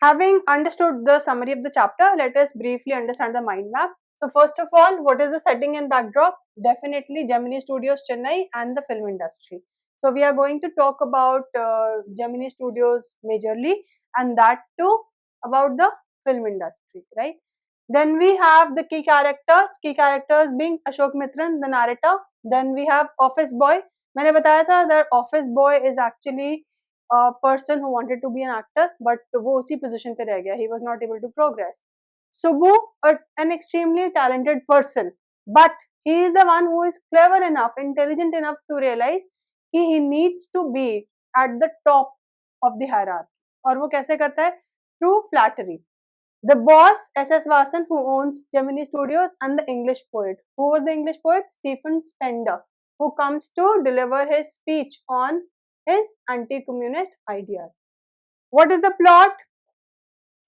Having understood the summary of the chapter, let us briefly understand the mind map. So first of all, what is the setting and backdrop? Definitely Gemini Studios Chennai and the film industry. So we are going to talk about Gemini Studios majorly, and that too about the film industry, right? Then we have the key characters being Ashok Mitran, the narrator. Then we have Office Boy. मैंने बताया था that Office Boy is actually a person who wanted to be an actor, but वो उसी position पे रह गया. He was not able to progress. Subbu, an extremely talented person, but he is the one who is clever enough, intelligent enough to realize he needs to be at the top of the hierarchy. और वो कैसे करता है? Through flattery. The boss, S.S. Vasan, who owns Gemini Studios, and the English poet. Who was the English poet? Stephen Spender, who comes to deliver his speech on his anti-communist ideas. What is the plot?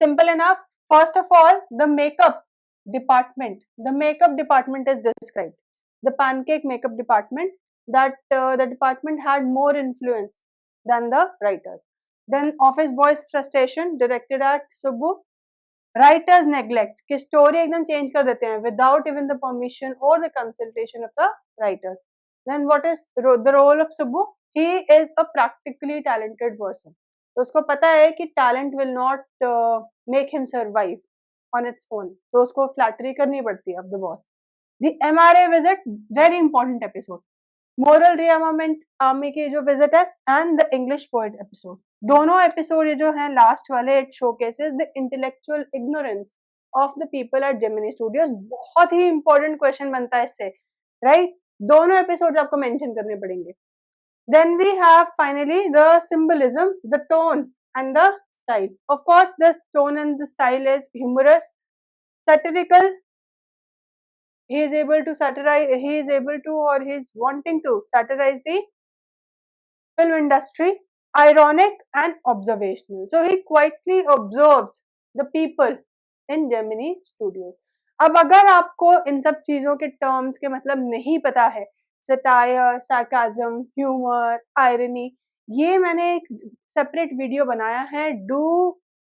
Simple enough. First of all, the makeup department. The makeup department is described. The pancake makeup department, that the department had more influence than the writers. Then Office Boy's frustration, directed at Subbu. Writers neglect कि story एकदम change कर देते हैं without even the permission और the consultation of the writers. Then what is the role of Subbu? He is a practically talented person. तो उसको पता है कि talent will not make him survive on its own, तो उसको फ्लैटरी करनी पड़ती है of the boss. The MRA visit, very important episode. Moral rearmament army की जो विजिट है and the English poet episode. दोनों एपिसोड ये जो है लास्ट वाले, it showcases the intellectual ignorance of the people at Gemini studios. बहुत ही important question बनता है इससे, राइट? दोनों एपिसोड आपको मेंशन करने पड़ेंगे. Then we have finally the symbolism, the tone and the style. Of course the tone and the style is humorous, satirical. He is able to satirize, he is able to, or he is wanting to satirize the film industry, ironic and observational. So he quietly observes the people in Gemini Studios. अब अगर आपको इन सब चीजों के terms के मतलब नहीं पता है, सटायर, सार्काज्म, ह्यूमर, आयरनी, ये मैंने एक सेपरेट वीडियो बनाया है. Do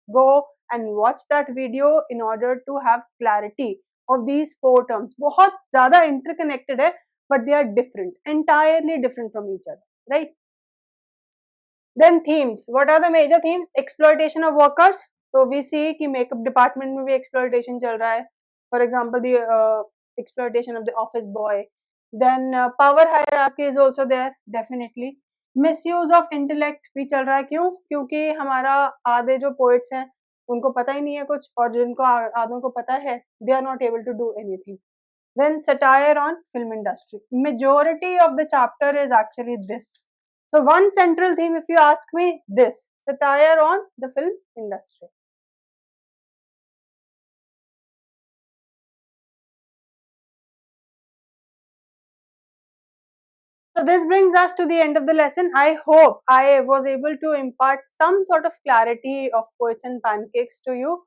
go and watch that video in order to have clarity of these four terms. बहुत ज़्यादा interconnected है, but they are different, entirely different from each other, right? Then themes. What are the major themes? Exploitation of workers. So we see कि makeup department में भी exploitation चल रहा है. For example, the exploitation of the office boy. Then power hierarchy is also there, definitely. Misuse of intellect भी चल रहा है. क्यों? क्योंकि हमारा आधे जो poets हैं उनको पता ही नहीं है कुछ, और जिनको आधों को पता है, they are not able to do anything. Then satire on film industry. Majority of the chapter is actually this. So one central theme, if you ask me, this satire on the film industry. So this brings us to the end of the lesson. I hope I was able to impart some sort of clarity of Poets and Pancakes to you.